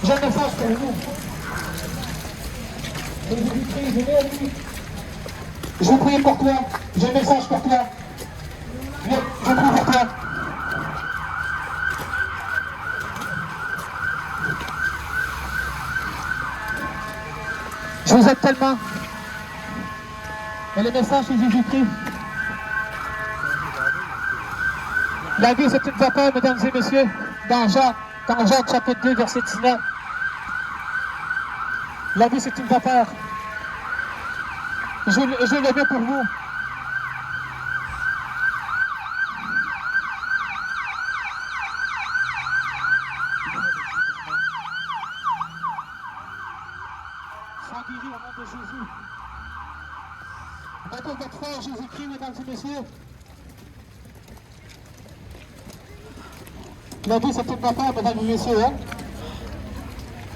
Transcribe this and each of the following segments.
J'ai un message pour vous. Je vais prier pour toi. J'ai un message pour toi. Viens, je prie pour toi. Je vous aime tellement. Et le message c'est Jésus-Christ. La vie c'est une vapeur, mesdames et messieurs, dans Jacques chapitre 2, verset 19. La vie c'est une vapeur. Je le mets pour vous. Sois guéri au nom de Jésus. Mettez votre foi en Jésus-Christ, mesdames et messieurs. La vie, c'est une vapeur, mesdames et messieurs. Hein?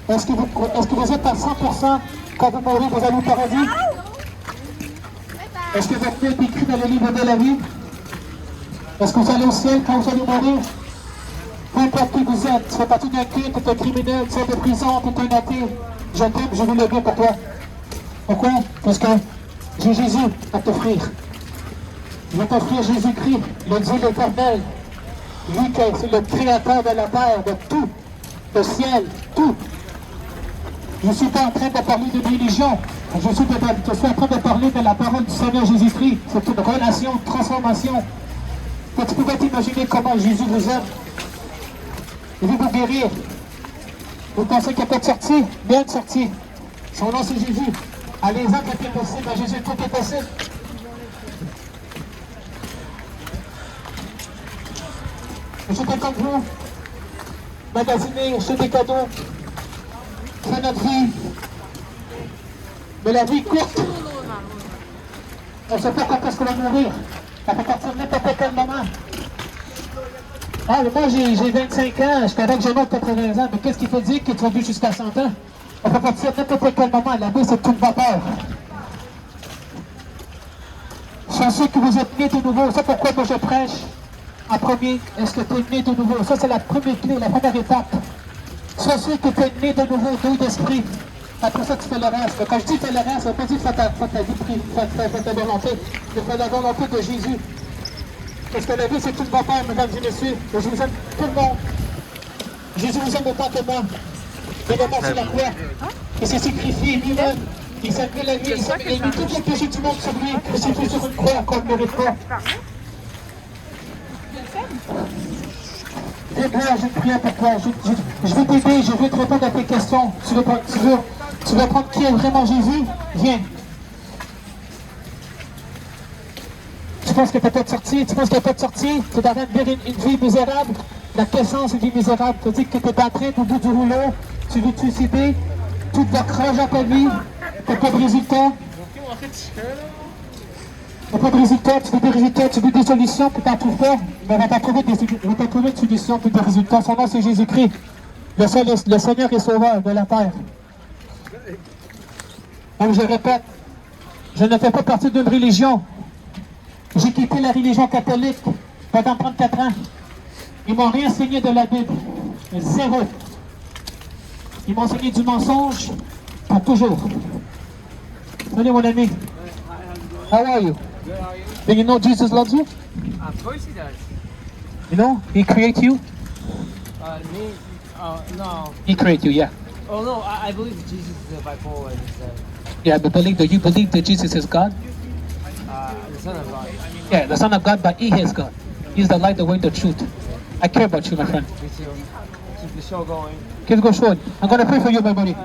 Est-ce que vous êtes à 100% quand vous mourrez, vous allez au paradis? Est-ce que votre vie est écrite dans le livre de la vie? Est-ce que vous allez au ciel quand vous allez mourir? Peu importe qui vous êtes, tu fais partie d'un culte, tu es un criminel, tu es de prison, tu es un athée. Je t'aime, je veux le bien pour toi. Pourquoi? Parce que j'ai Jésus à t'offrir. Je vais t'offrir Jésus-Christ, le Dieu éternel. Lui qui est le créateur de la terre, de tout, le ciel, tout. Je ne suis pas en train de parler de religion. Je suis en train de parler de la parole du Seigneur Jésus-Christ. C'est une relation, une transformation. Que tu pouvais t'imaginer comment Jésus vous aime. Il veut vous guérir. Vous pensez qu'il n'y a pas de sortie? Bien de sortie. Son nom c'est Jésus. Allez-y, tout est possible. À Jésus, tout est possible. Je suis comme vous. Magasiner, jeter des cadeaux. C'est notre vie. Mais la vie est courte. On ne sait pas quand est-ce qu'on va mourir. Ça peut partir n'importe quel moment. Ah, mais moi j'ai 25 ans, je connais que j'ai un autre 80 ans, mais qu'est-ce qu'il faut dire que tu vas vivre jusqu'à 100 ans? On peut partir n'importe quel moment, la vie c'est une vapeur. Chanceux que vous êtes nés de nouveau, c'est pourquoi moi je prêche en premier, est-ce que tu es né de nouveau? Ça c'est la première clé, la première étape. Chanceux que tu es né de nouveau, d'eau d'esprit. Après ça tu fais le reste. Quand je dis fais le reste, ça ne veut pas dire fais ta vie privée, fais ta volonté, mais fais la volonté de Jésus. Parce que la vie, c'est une vapeur, mesdames et messieurs. Et je vous aime tout le monde. Jésus vous aime autant que moi. Il est mort sur la croix. Il s'est sacrifié lui-même. Il s'est mis la vie. Il a mis tous les péchés du monde sur lui. Crucifié sur une croix qu'on ne mérite pas. Et moi, je prie pour toi. Je veux t'aider. Je veux te répondre à tes questions. Tu veux prendre qui est vraiment Jésus? Viens. Tu penses que tu n'es pas de sortie, tu penses que tu n'es pas de sortie, tu es en train de vivre une vie misérable. La question, c'est une vie misérable. Tu dis que tu es en train au bout du rouleau, tu veux te suicider, tout va cracher à ta vie, tu n'as pas de résultat. Tu n'as pas de résultat, tu veux des résultats, tu veux des solutions, puis tu n'en trouves pas. Mais on va t'en trouver une solution, puis des résultats. Son nom, c'est Jésus-Christ. Le Seigneur est sauveur de la terre. Donc je répète, je ne fais pas partie d'une religion. J'ai quitté la religion catholique pendant 34 ans. Ils m'ont rien enseigné de la Bible. Zéro. Ils m'ont enseigné du mensonge pour toujours. Salut mon ami. How are you? Do you know Jesus loves you? Of course he does. You know, he created you? Me? No. He created you, yeah. Oh no, I believe that Jesus is bipolar. Yeah, but do you believe that Jesus is God? The Son of God. Yeah, the Son of God, but He is God. He's the light, the way, the truth. I care about you, my friend. Me too. Keep the show going. Keep go forward. I'm going to pray for you, my buddy.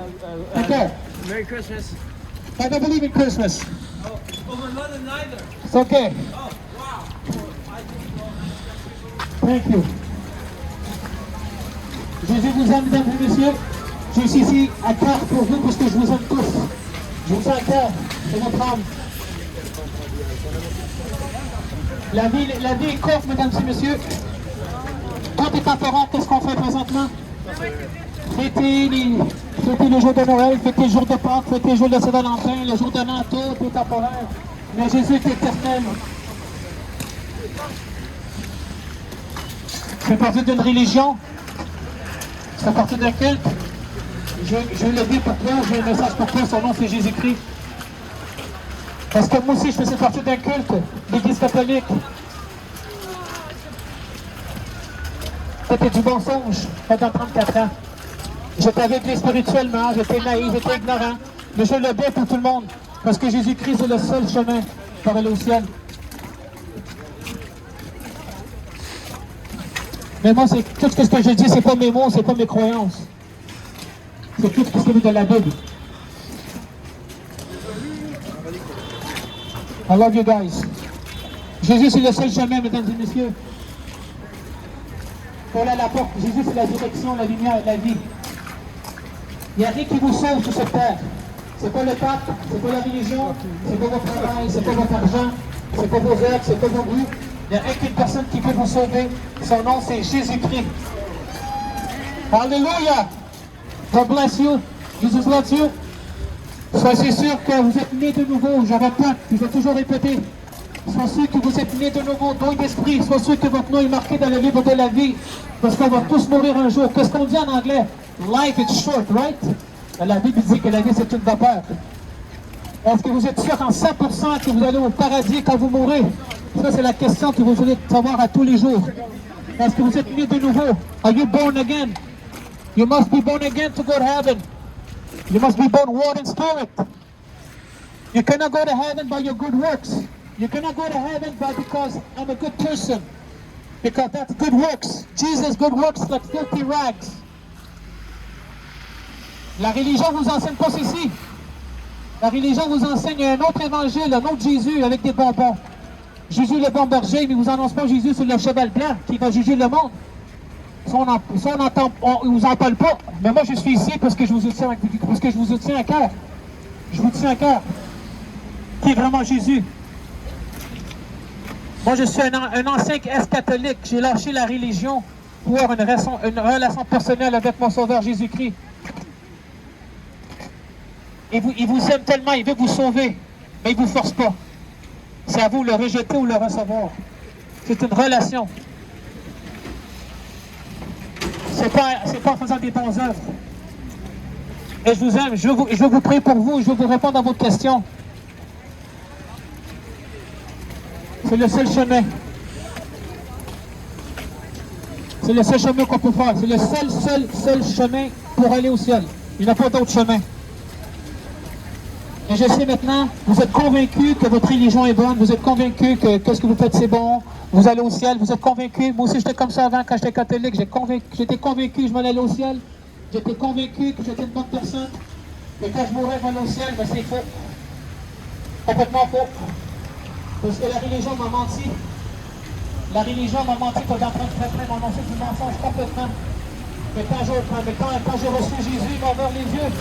Okay. Merry Christmas. I don't believe in Christmas. Oh, my mother neither. It's okay. Oh, wow. Thank you. Jésus vous aime, mesdames et messieurs. Je suis ici à cœur pour vous parce que je vous aime tous. Je vous aime à cœur. C'est votre âme. La vie est courte, mesdames et messieurs. Tout est temporaire. Qu'est-ce qu'on fait présentement? Fêter le jour de Noël, fêter le jour de Pâques, fêter le jour de Saint-Valentin, le jour de l'an, tout est temporaire. Mais Jésus est éternel. Tu fais partie d'une religion. fais partie d'un culte, je le dis pour toi, j'ai un message pour toi, son nom c'est Jésus-Christ. Parce que moi aussi je faisais partie d'un culte, l'Église catholique. C'était du mensonge pendant 34 ans. J'étais aveuglé spirituellement, j'étais naïf, j'étais ignorant. Mais je le dis pour tout le monde, parce que Jésus-Christ est le seul chemin pour aller au ciel. Mais moi, c'est tout ce que je dis, c'est pas mes mots, c'est pas mes croyances. C'est tout ce qui est de la Bible. I love you guys. Jésus, c'est le seul chemin, mesdames et messieurs. Voilà la porte. Jésus, c'est la direction, la lumière et la vie. Il n'y a rien qui vous sauve sur cette terre. C'est pas le pape, c'est pas la religion, c'est pas votre travail, c'est pas votre argent, c'est pas vos œuvres, c'est pas vos goûts. Il n'y a aucune personne qui peut vous sauver. Son nom, c'est Jésus-Christ. Alléluia! God bless you. Jesus loves you. Soyez sûr que vous êtes nés de nouveau. Je répète, je vais toujours répéter. Soyez sûr que vous êtes nés de nouveau, d'eau et d'esprit. Soyez sûr que votre nom est marqué dans le livre de la vie. Parce qu'on va tous mourir un jour. Qu'est-ce qu'on dit en anglais? Life is short, right? La Bible dit que la vie, c'est une vapeur. Est-ce que vous êtes sûr en 100% que vous allez au paradis quand vous mourrez? Ça, c'est la question que vous allez savoir à tous les jours. Est-ce que vous êtes nés de nouveau? Are you born again? You must be born again to go to heaven. You must be born water and spirit. You cannot go to heaven by your good works. You cannot go to heaven by because I'm a good person. Because that's good works. Jesus' good works like filthy rags. La religion vous enseigne pas ceci. La religion vous enseigne un autre évangile, un autre Jésus avec des bonbons. Jésus le bon berger, mais vous annonce pas Jésus sur le cheval blanc qui va juger le monde. Ça, on vous en parle pas. Mais moi, je suis ici parce que je vous tiens à cœur. Je vous tiens à cœur. Qui est vraiment Jésus? Moi, je suis un ancien ex-catholique. J'ai lâché la religion pour avoir une relation personnelle avec mon Sauveur Jésus-Christ. Il vous aime tellement, il veut vous sauver, mais il ne vous force pas. C'est à vous de le rejeter ou le recevoir. C'est une relation. C'est pas en faisant des bonnes œuvres. Et je vous aime, je veux vous prier pour vous, je veux vous répondre à votre question. C'est le seul chemin. C'est le seul chemin qu'on peut faire. C'est le seul chemin pour aller au ciel. Il n'y a pas d'autre chemin. Et je sais maintenant, vous êtes convaincus que votre religion est bonne, vous êtes convaincus que ce que vous faites c'est bon, vous allez au ciel, vous êtes convaincus. Moi aussi j'étais comme ça avant quand j'étais catholique, j'étais convaincu que je m'allais aller au ciel, j'étais convaincu que j'étais une bonne personne, et quand je mourrais je m'allais au ciel, mais c'est faux. Complètement faux. Parce que la religion m'a menti. La religion m'a menti pour en train de prêcher mon nom, c'est du mensonge complètement. Mais quand j'ai reçu Jésus, il m'a ouvert les yeux.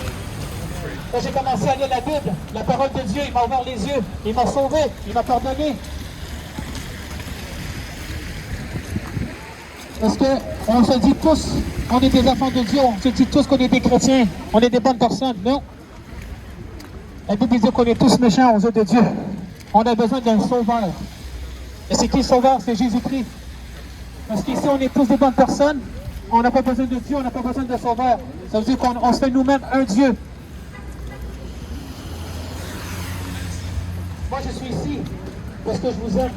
Quand j'ai commencé à lire la Bible, la parole de Dieu, il m'a ouvert les yeux, il m'a sauvé, il m'a pardonné. Parce qu'on se dit tous, on est des enfants de Dieu, on se dit tous qu'on est des chrétiens, on est des bonnes personnes. Non. La Bible dit qu'on est tous méchants aux yeux de Dieu. On a besoin d'un sauveur. Et c'est qui le sauveur? C'est Jésus-Christ. Parce qu'ici, on est tous des bonnes personnes, on n'a pas besoin de Dieu, on n'a pas besoin de sauveur. Ça veut dire qu'on se fait nous-mêmes un Dieu. Moi, je suis ici parce que je vous aime,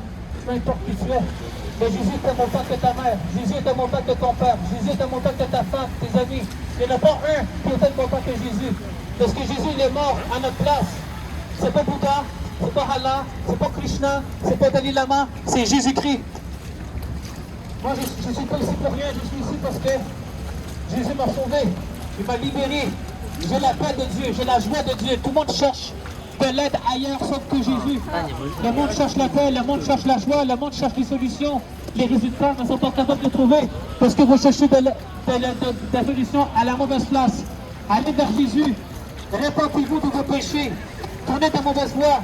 peu importe qui tu es. Mais Jésus t'aime autant que ta mère, Jésus t'aime autant que ton père, Jésus t'aime autant que ta femme, tes amis. Il n'y en a pas un qui t'aime autant que Jésus. Parce que Jésus, il est mort à notre place. C'est pas Bouddha, c'est pas Allah, c'est pas Krishna, c'est pas Dalai Lama, c'est Jésus-Christ. Moi, je ne suis pas ici pour rien, je suis ici parce que Jésus m'a sauvé, il m'a libéré. J'ai la paix de Dieu, j'ai la joie de Dieu. Tout le monde cherche de l'aide ailleurs sauf que Jésus. Le monde cherche la paix, le monde cherche la joie, le monde cherche les solutions. Les résultats ne sont pas capables de trouver parce que vous cherchez de la solution à la mauvaise place. Allez vers Jésus, répentez-vous de vos péchés, tournez de mauvaise voie,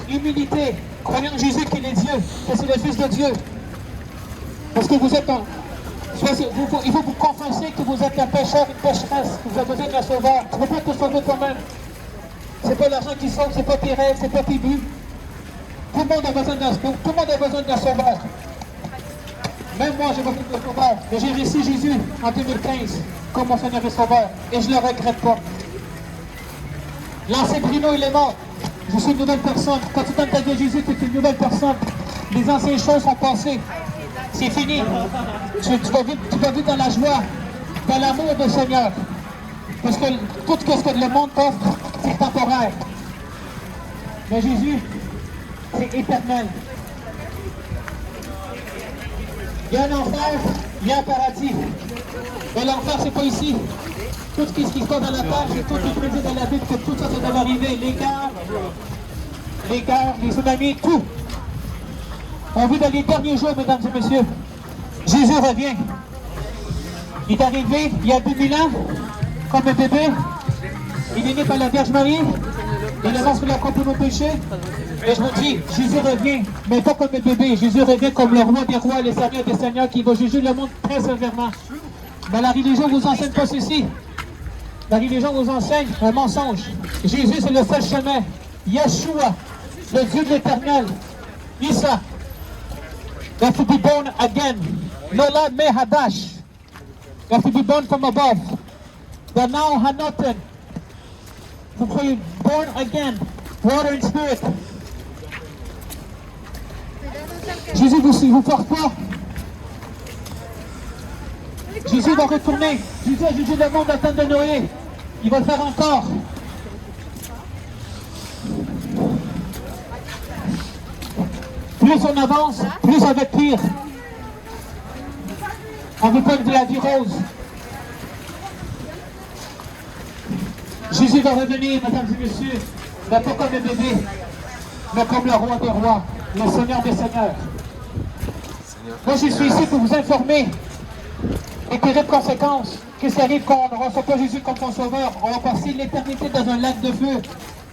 humilité, croyez en Jésus qu'il est Dieu, que c'est le Fils de Dieu. Parce que vous êtes il faut vous confesser que vous êtes un pécheur, une pécheresse, que vous avez besoin d'un sauveur. Tu ne peux pas te sauver toi-même. C'est pas l'argent qui sauve, c'est pas tes rêves, c'est pas tes buts. Tout le monde a besoin d'un sauveur. Même moi, j'ai beaucoup de sauveur. Mais j'ai reçu Jésus en 2015 comme mon Seigneur et Sauveur. Et je ne le regrette pas. L'ancien Bruno, il est mort. Je suis une nouvelle personne. Quand tu donnes ta vie à Jésus, tu es une nouvelle personne. Les anciennes choses sont passées. C'est fini. Tu vas vivre dans la joie, dans l'amour du Seigneur. Parce que tout ce que le monde t'offre, c'est temporaire. Mais Jésus, c'est éternel. Il y a un enfer, il y a un paradis. Mais l'enfer, c'est pas ici. Tout ce qui se passe dans la terre, c'est tout ce qui est prévu dans la Bible, que tout ça, ça doit arriver. Les guerres, les tsunamis, tout. On vit dans les derniers jours, mesdames et messieurs. Jésus revient. Il est arrivé il y a 2000 ans, comme un bébé. Il est né par la Vierge Marie. Il avance pour la croix pour nos péchés. Et je vous dis, Jésus revient, mais pas comme un bébé. Jésus revient comme le roi des rois, le seigneur des seigneurs, qui va juger le monde très sévèrement. Mais la religion ne vous enseigne pas ceci. La religion vous enseigne un mensonge. Jésus, c'est le seul chemin. Yeshua, le Dieu de l'éternel. Isa. You have to be born again. Lola me hadash. You have to be born from above. The now hanoten. To be born again. Water and spirit. Jésus vous force pas. Jésus va retourner. Jésus a jugé le monde à temps de Noé. Il va le faire encore. Plus on avance, plus ça va être pire. On veut pas de la vie rose. Jésus va revenir, mesdames et messieurs, mais pas comme le bébé, mais comme le roi des rois, le Seigneur des seigneurs. Moi, je suis ici pour vous informer des terribles conséquences. Qu'est-ce qui arrive quand on ne reçoit pas Jésus comme son sauveur? On va passer l'éternité dans un lac de feu.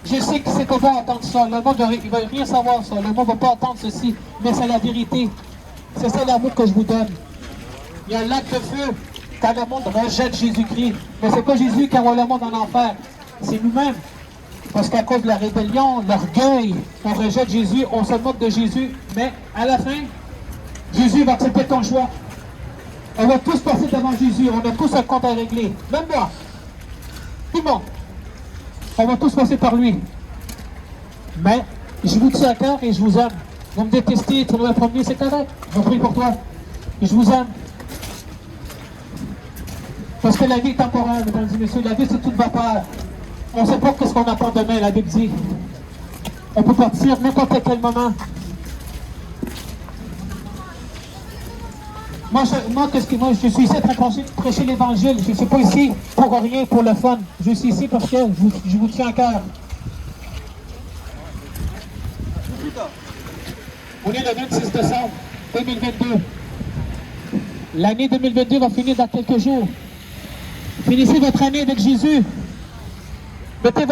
Je sais que c'est pas bon entendre ça. Le monde, il va rien savoir ça. Le monde ne va pas entendre ceci. Mais c'est la vérité. C'est ça l'amour que je vous donne. Il y a un lac de feu quand le monde rejette Jésus-Christ. Mais c'est pas Jésus qui envoie le monde en enfer. C'est nous-mêmes. Parce qu'à cause de la rébellion, l'orgueil, on rejette Jésus, on se moque de Jésus. Mais à la fin, Jésus va accepter ton choix. On va tous passer devant Jésus. On a tous un compte à régler. Même moi. Tout le monde. On va tous passer par lui. Mais je vous tiens à cœur et je vous aime. Vous me détestez, tu dois me promener, c'est correct. Je prie pour toi. Et je vous aime. Parce que la vie est temporaire, mesdames et messieurs. La vie, c'est toute vapeur. On ne sait pas ce qu'on attend demain, la Bible dit. On peut partir n'importe quel moment. Moi, je suis ici pour prêcher l'évangile. Je ne suis pas ici pour rien, pour le fun. Je suis ici parce que je vous tiens à cœur. On est le 26 décembre 2022. L'année 2022 va finir dans quelques jours. Finissez votre année avec Jésus. Mettez